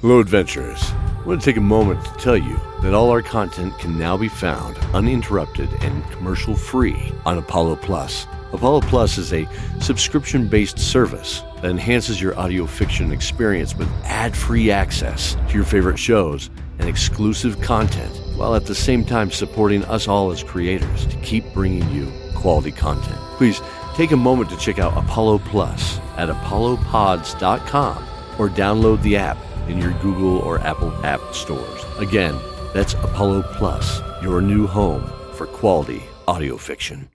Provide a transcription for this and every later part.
Hello, adventurers. I want to take a moment to tell you that all our content can now be found uninterrupted and commercial-free on Apollo Plus. Apollo Plus is a subscription-based service that enhances your audio fiction experience with ad-free access to your favorite shows and exclusive content, while at the same time supporting us all as creators to keep bringing you quality content. Please take a moment to check out Apollo Plus at apollopods.com or download the app in your Google or Apple app stores. Again, that's Apollo Plus, your new home for quality audio fiction.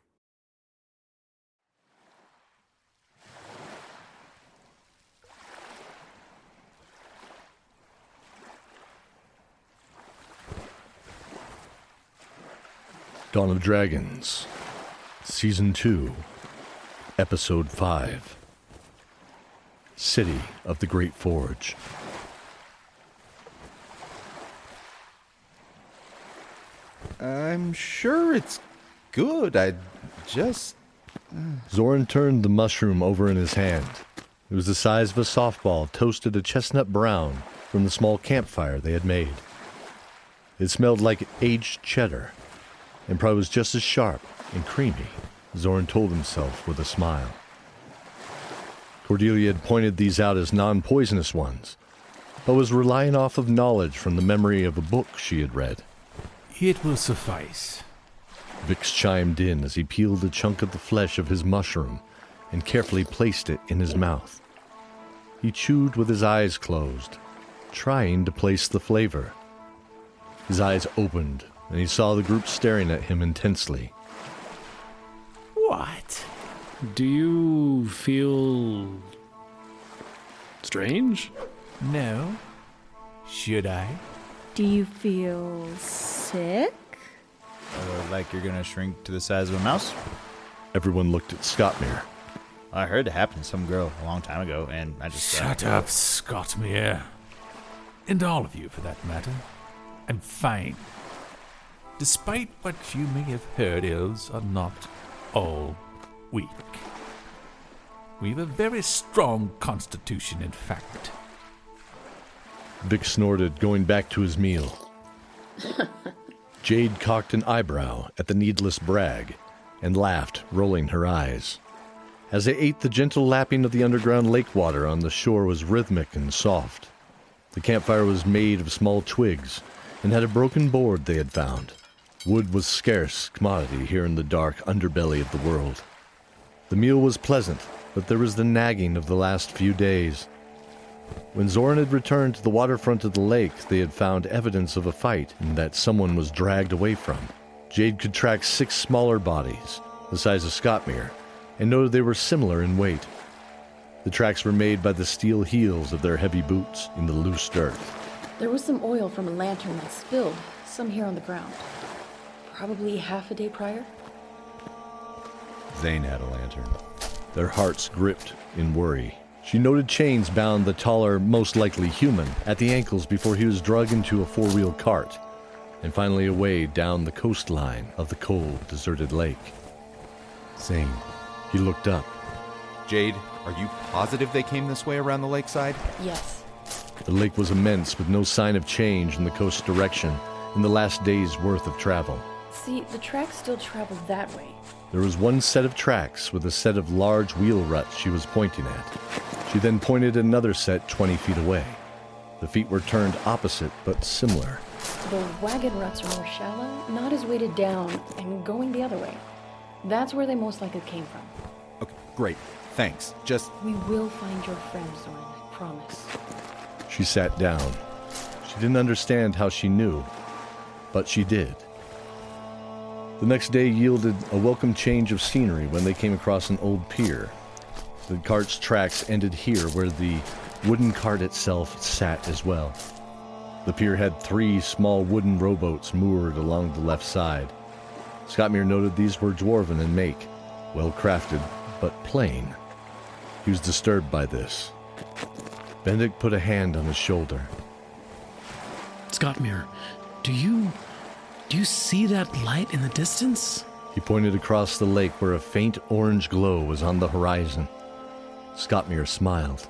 Dawn of Dragons, Season 2, Episode 5, City of the Great Forge. I'm sure it's good. ZORIN turned the mushroom over in his hand. It was the size of a softball, toasted a chestnut brown from the small campfire they had made. It smelled like aged cheddar, and probably was just as sharp and creamy, ZORIN told himself with a smile. Cordelia had pointed these out as non-poisonous ones, but was relying off of knowledge from the memory of a book she had read. It will suffice. Vix chimed in as he peeled a chunk of the flesh of his mushroom and carefully placed it in his mouth. He chewed with his eyes closed, trying to place the flavor. His eyes opened, and he saw the group staring at him intensely. What? Do you feel strange? No. Should I? Do you feel sick? Like you're gonna shrink to the size of a mouse? Everyone looked at SKOTMIR. I heard it happened to some girl a long time ago, and I just... Shut up, SKOTMIR. And all of you, for that matter. I'm fine. Despite what you may have heard, elves are not all weak. We've a very strong constitution, in fact. Vic snorted, going back to his meal. Jade cocked an eyebrow at the needless brag and laughed, rolling her eyes. As they ate, the gentle lapping of the underground lake water on the shore was rhythmic and soft. The campfire was made of small twigs and had a broken board they had found. Wood was scarce commodity here in the dark underbelly of the world. The meal was pleasant, but there was the nagging of the last few days. When ZORIN had returned to the waterfront of the lake, they had found evidence of a fight that someone was dragged away from. Jade could track 6 smaller bodies, the size of SKOTMIR, and noted they were similar in weight. The tracks were made by the steel heels of their heavy boots in the loose dirt. There was some oil from a lantern that spilled, some here on the ground. Probably half a day prior. Zane had a lantern. Their hearts gripped in worry. She noted chains bound the taller, most likely human, at the ankles before he was dragged into a 4-wheel cart, and finally away down the coastline of the cold, deserted lake. Zane. He looked up. Jade, are you positive they came this way around the lakeside? Yes. The lake was immense, with no sign of change in the coast direction in the last day's worth of travel. See, the tracks still travel that way. There was one set of tracks with a set of large wheel ruts she was pointing at. She then pointed at another set 20 feet away. The feet were turned opposite, but similar. The wagon ruts are more shallow, not as weighted down, and going the other way. That's where they most likely came from. Okay, great. Thanks. We will find your friend, ZORIN, I promise. She sat down. She didn't understand how she knew, but she did. The next day yielded a welcome change of scenery when they came across an old pier. The cart's tracks ended here where the wooden cart itself sat as well. The pier had 3 small wooden rowboats moored along the left side. SKOTMIR noted these were dwarven in make, well crafted, but plain. He was disturbed by this. BENEDICT put a hand on his shoulder. SKOTMIR, do you see that light in the distance? He pointed across the lake where a faint orange glow was on the horizon. SKOTMIR smiled.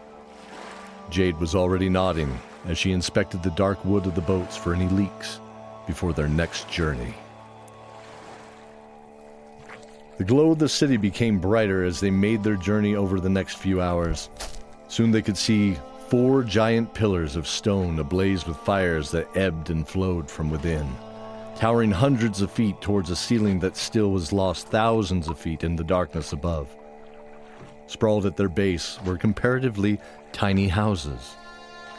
Jade was already nodding, as she inspected the dark wood of the boats for any leaks before their next journey. The glow of the city became brighter as they made their journey over the next few hours. Soon they could see 4 giant pillars of stone ablaze with fires that ebbed and flowed from within, towering hundreds of feet towards a ceiling that still was lost thousands of feet in the darkness above. Sprawled at their base were comparatively tiny houses.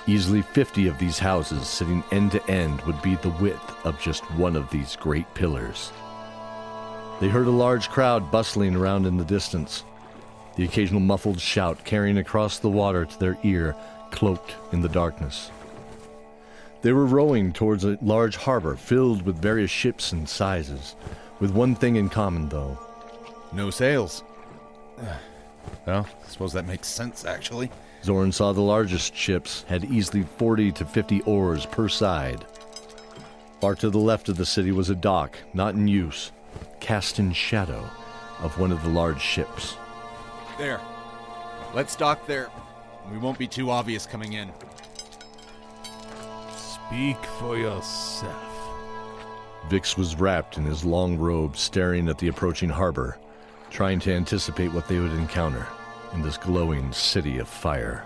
Easily 50 of these houses sitting end to end would be the width of just one of these great pillars. They heard a large crowd bustling around in the distance, the occasional muffled shout carrying across the water to their ear, cloaked in the darkness. They were rowing towards a large harbor filled with various ships and sizes, with one thing in common, though. No sails. Well, I suppose that makes sense, actually. Zorin saw the largest ships had easily 40 to 50 oars per side. Far to the left of the city was a dock, not in use, cast in shadow of one of the large ships. There. Let's dock there. We won't be too obvious coming in. Speak for yourself. Vix was wrapped in his long robe, staring at the approaching harbor, trying to anticipate what they would encounter in this glowing city of fire.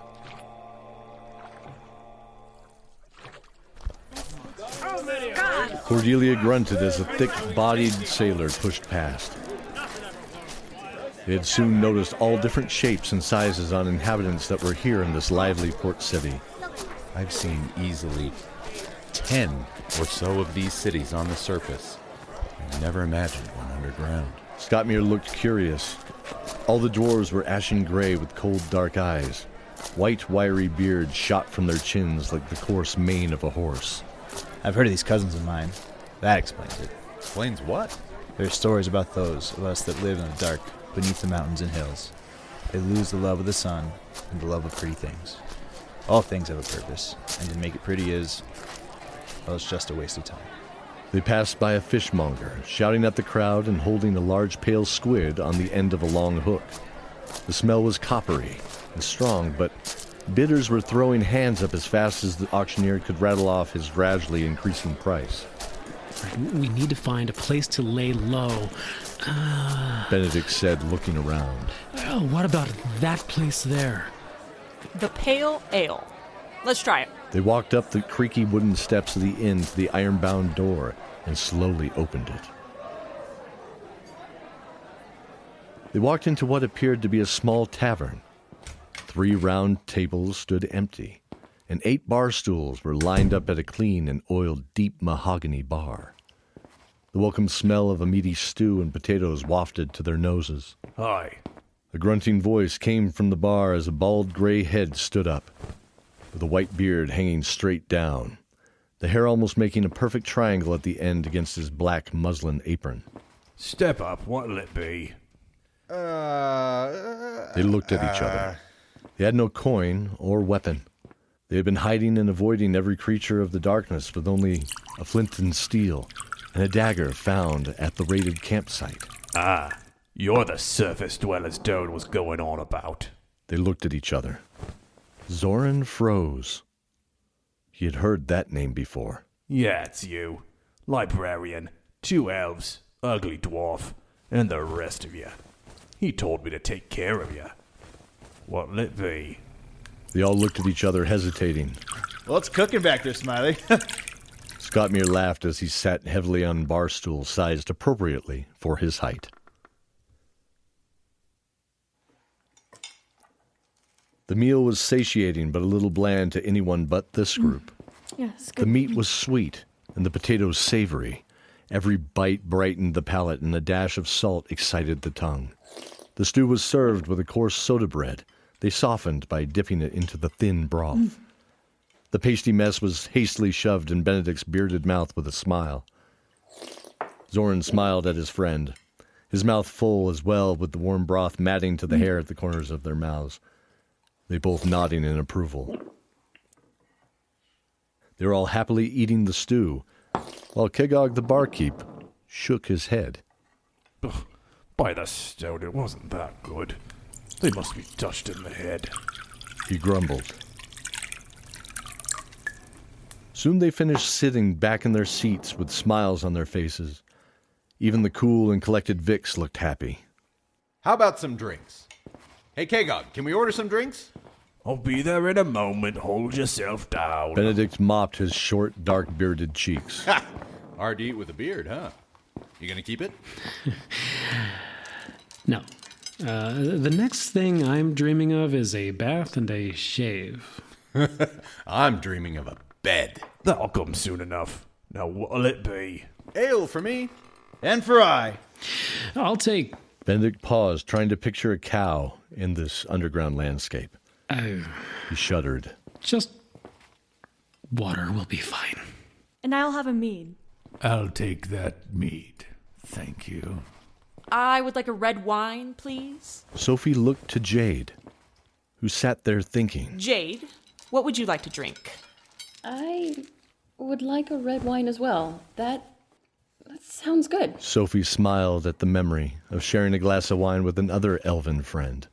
Cordelia grunted as a thick-bodied sailor pushed past. They had soon noticed all different shapes and sizes on inhabitants that were here in this lively port city. I've seen easily 10 or so of these cities on the surface. I never imagined one underground. SKOTMIR looked curious. All the dwarves were ashen gray with cold, dark eyes. White, wiry beards shot from their chins like the coarse mane of a horse. I've heard of these cousins of mine. That explains it. Explains what? There are stories about those of us that live in the dark beneath the mountains and hills. They lose the love of the sun and the love of pretty things. All things have a purpose, and to make it pretty is, well, it's just a waste of time. They passed by a fishmonger, shouting at the crowd and holding a large pale squid on the end of a long hook. The smell was coppery and strong, but bidders were throwing hands up as fast as the auctioneer could rattle off his gradually increasing price. We need to find a place to lay low. Benedict said, looking around. Oh, what about that place there? The Pale Ale. Let's try it. They walked up the creaky wooden steps of the inn to the iron-bound door and slowly opened it. They walked into what appeared to be a small tavern. 3 round tables stood empty, and 8 bar stools were lined up at a clean and oiled deep mahogany bar. The welcome smell of a meaty stew and potatoes wafted to their noses. Hi. A grunting voice came from the bar as a bald gray head stood up, with a white beard hanging straight down, the hair almost making a perfect triangle at the end against his black muslin apron. Step up, what'll it be? They looked at each other. They had no coin or weapon. They had been hiding and avoiding every creature of the darkness with only a flint and steel and a dagger found at the raided campsite. Ah, you're the surface dwellers Doan was going on about. They looked at each other. ZORIN froze. He had heard that name before. Yeah, it's you. Librarian, 2 elves, ugly dwarf, and the rest of you. He told me to take care of you. What'll it be? They all looked at each other, hesitating. Well, it's cooking back there, Smiley. SKOTMIR laughed as he sat heavily on a bar stool sized appropriately for his height. The meal was satiating but a little bland to anyone but this group. Yes, The meat was sweet and the potatoes savory. Every bite brightened the palate and a dash of salt excited the tongue. The stew was served with a coarse soda bread. They softened by dipping it into the thin broth. The pasty mess was hastily shoved in Benedict's bearded mouth with a smile. ZORIN smiled at his friend, his mouth full as well with the warm broth matting to the hair at the corners of their mouths. They both nodding in approval. They were all happily eating the stew, while Kegog the barkeep shook his head. By the stone, it wasn't that good. They must be touched in the head. He grumbled. Soon they finished sitting back in their seats with smiles on their faces. Even the cool and collected Vicks looked happy. How about some drinks? Hey, Kagog, can we order some drinks? I'll be there in a moment. Hold yourself down. Benedict mopped his short, dark-bearded cheeks. Ha! Hard to eat with a beard, huh? You gonna keep it? No. The next thing I'm dreaming of is a bath and a shave. I'm dreaming of a bed. That'll come soon enough. Now what'll it be? Ale for me. And for I. I'll take... Benedict paused, trying to picture a cow in this underground landscape. He shuddered. Just... water will be fine. And I'll have a mead. I'll take that mead. Thank you. I would like a red wine, please. Sophie looked to Jade, who sat there thinking. Jade, what would you like to drink? I would like a red wine as well. That sounds good. Sophie smiled at the memory of sharing a glass of wine with another elven friend.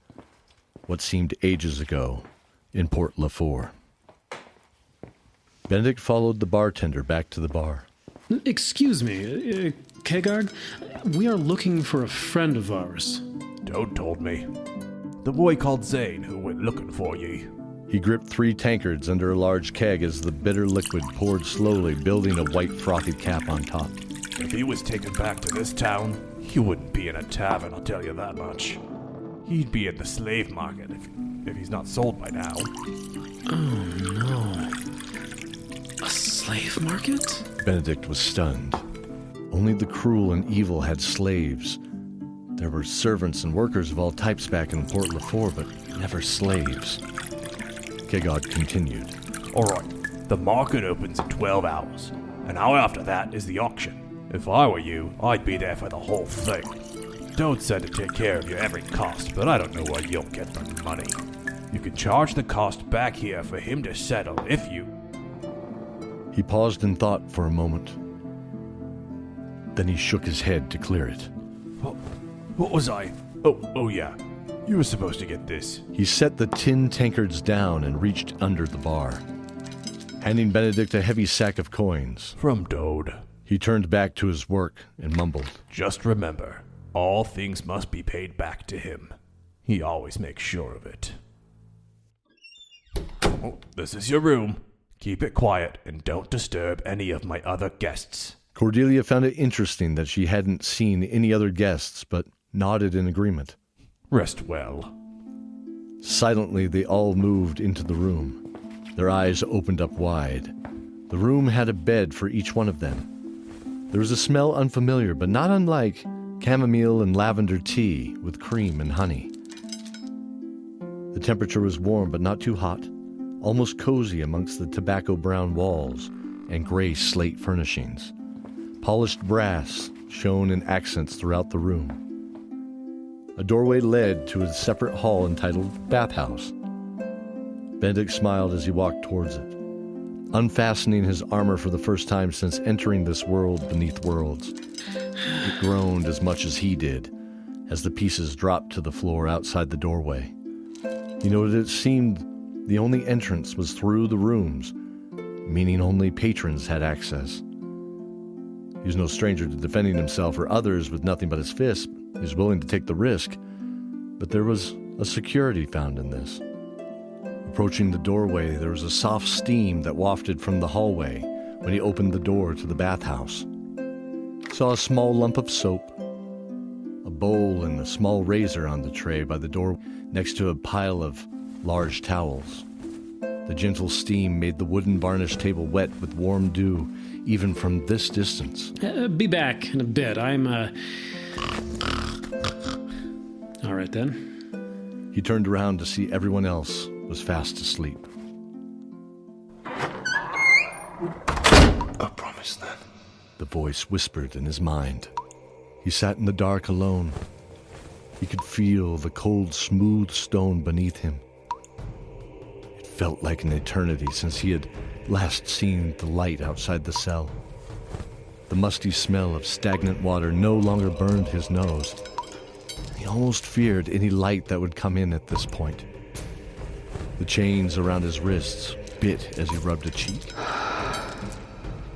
What seemed ages ago in Port Lafort. Benedict followed the bartender back to the bar. Excuse me, Kagog. We are looking for a friend of ours. Toad told me. The boy called Zane who went looking for ye. He gripped 3 tankards under a large keg as the bitter liquid poured slowly, building a white frothy cap on top. If he was taken back to this town, he wouldn't be in a tavern, I'll tell you that much. He'd be in the slave market if he's not sold by now. Oh, no. A slave market? Benedict was stunned. Only the cruel and evil had slaves. There were servants and workers of all types back in Port Lafort, but never slaves. Kagog continued. All right, the market opens in 12 hours. An hour after that is the auction. If I were you, I'd be there for the whole thing. Toad said to take care of your every cost, but I don't know what you'll get for money. You can charge the cost back here for him to settle if you... He paused in thought for a moment. Then he shook his head to clear it. What was I? Oh yeah. You were supposed to get this. He set the tin tankards down and reached under the bar, handing Benedict a heavy sack of coins. From Toad. He turned back to his work and mumbled. Just remember, all things must be paid back to him. He always makes sure of it. Oh, this is your room. Keep it quiet and don't disturb any of my other guests. Cordelia found it interesting that she hadn't seen any other guests, but nodded in agreement. Rest well. Silently, they all moved into the room. Their eyes opened up wide. The room had a bed for each one of them. There was a smell unfamiliar, but not unlike chamomile and lavender tea with cream and honey. The temperature was warm, but not too hot, almost cozy amongst the tobacco-brown walls and gray slate furnishings. Polished brass shone in accents throughout the room. A doorway led to a separate hall entitled Bathhouse. Benedict smiled as he walked towards it, unfastening his armor for the first time since entering this world beneath worlds. It groaned as much as he did as the pieces dropped to the floor outside the doorway. He noted it seemed the only entrance was through the rooms, meaning only patrons had access. He was no stranger to defending himself or others with nothing but his fists. He was willing to take the risk, but there was a security found in this. Approaching the doorway, there was a soft steam that wafted from the hallway when he opened the door to the bathhouse. He saw a small lump of soap, a bowl, and a small razor on the tray by the door next to a pile of large towels. The gentle steam made the wooden varnished table wet with warm dew, even from this distance. Be back in a bit. I'm, All right, then. He turned around to see everyone else was fast asleep. I promise then. The voice whispered in his mind. He sat in the dark alone. He could feel the cold, smooth stone beneath him. It felt like an eternity since he had last seen the light outside the cell. The musty smell of stagnant water no longer burned his nose. He almost feared any light that would come in at this point. The chains around his wrists bit as he rubbed a cheek.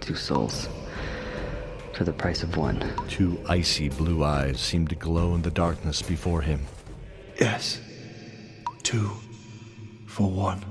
2 souls. For the price of 1. 2 icy blue eyes seemed to glow in the darkness before him. Yes. 2 for 1.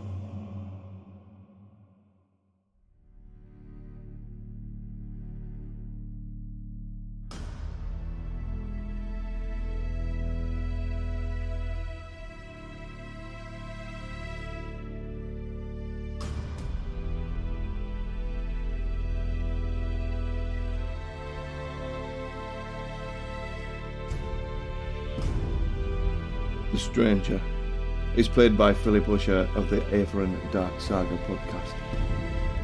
The Stranger is played by Philip Usher of the Averin Dark Saga podcast.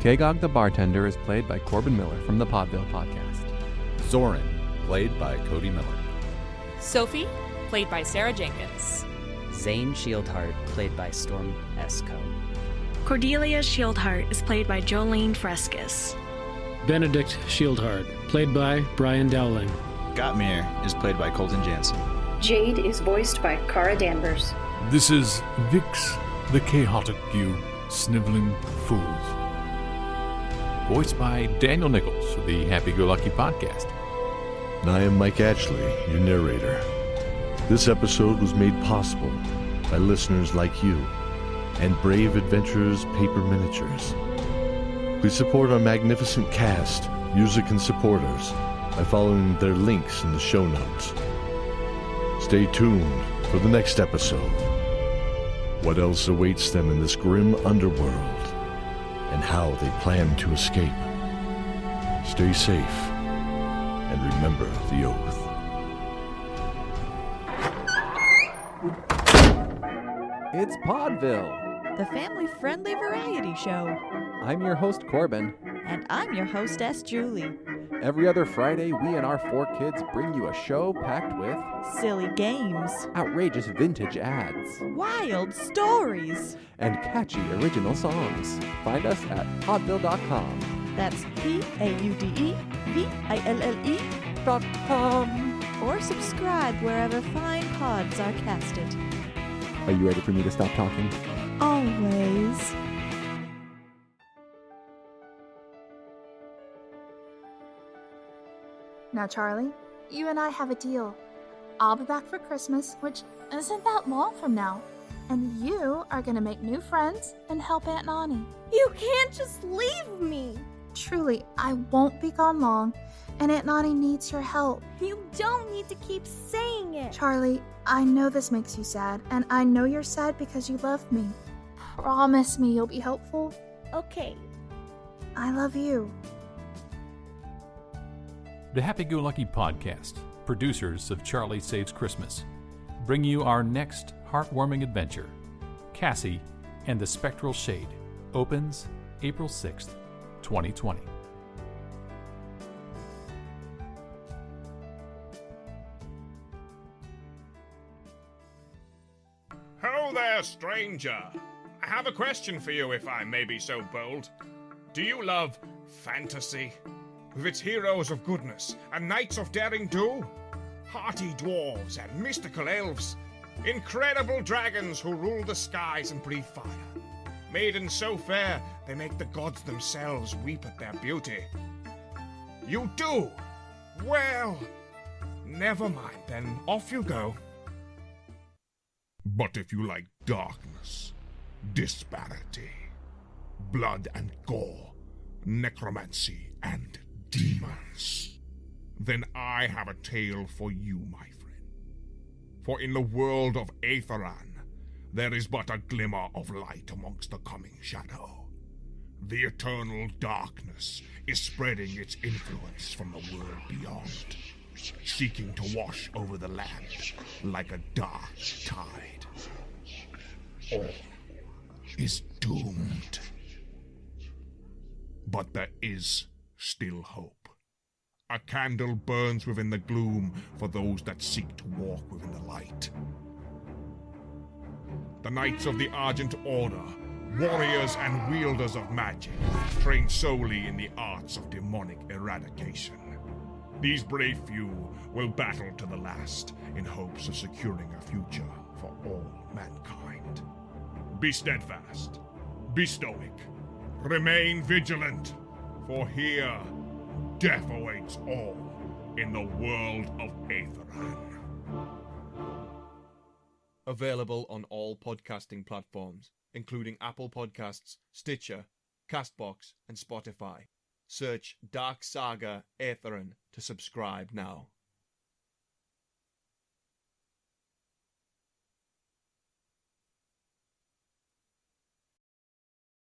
Kagog the Bartender is played by Corbin Miller from the Podville podcast. ZORIN, played by Cody Miller. Sophie, played by Sarah Jenkins. Zane Shieldheart, played by Storm Esco. Cordelia Shieldheart is played by Joleen Fresquez. Benedict Shieldheart, played by Brian Dowling. SKOTMIR is played by Colten Jannssen. Jade is voiced by Danvers. This is Vix, the chaotic you sniveling fools. Voiced by Daniel Nichols of the Happy-Go-Lucky podcast. And I am Mike Atchley, your narrator. This episode was made possible by listeners like you and Brave Adventurers Paper Miniatures. Please support our magnificent cast, music, and supporters by following their links in the show notes. Stay tuned for the next episode. What else awaits them in this grim underworld, and how they plan to escape. Stay safe, and remember the oath. It's Podville, the family-friendly variety show. I'm your host, Corbin. And I'm your hostess, Julie. Every other Friday, we and our 4 kids bring you a show packed with silly games, outrageous vintage ads, wild stories, and catchy original songs. Find us at podville.com. That's PAUDEVILLE.com. Or subscribe wherever fine pods are casted. Are you ready for me to stop talking? Always. Now, Charlie, you and I have a deal. I'll be back for Christmas, which isn't that long from now. And you are going to make new friends and help Aunt Nani. You can't just leave me! Truly, I won't be gone long, and Aunt Nani needs your help. You don't need to keep saying it! Charlie, I know this makes you sad, and I know you're sad because you love me. Promise me you'll be helpful. Okay. I love you. The Happy-Go-Lucky podcast, producers of Charlie Saves Christmas, bring you our next heartwarming adventure. Cassie and the Spectral Shade opens April 6th, 2020. Ho there, stranger! I have a question for you, if I may be so bold. Do you love fantasy? With its heroes of goodness and knights of daring do? Hearty dwarves and mystical elves, incredible dragons who rule the skies and breathe fire, maidens so fair they make the gods themselves weep at their beauty. You do? Well, never mind then, off you go. But if you like darkness, disparity, blood and gore, necromancy and demons, then I have a tale for you, my friend. For in the world of Aetheran, there is but a glimmer of light amongst the coming shadow. The eternal darkness is spreading its influence from the world beyond, seeking to wash over the land like a dark tide. All is doomed. But there is still hope. A candle burns within the gloom for those that seek to walk within the light. The Knights of the Argent Order, warriors and wielders of magic, trained solely in the arts of demonic eradication. These brave few will battle to the last in hopes of securing a future for all mankind. Be steadfast, be stoic, remain vigilant, For here, death awaits all in the world of Aetheran. Available on all podcasting platforms, including Apple Podcasts, Stitcher, Castbox, and Spotify. Search Dark Saga Aetheran to subscribe now.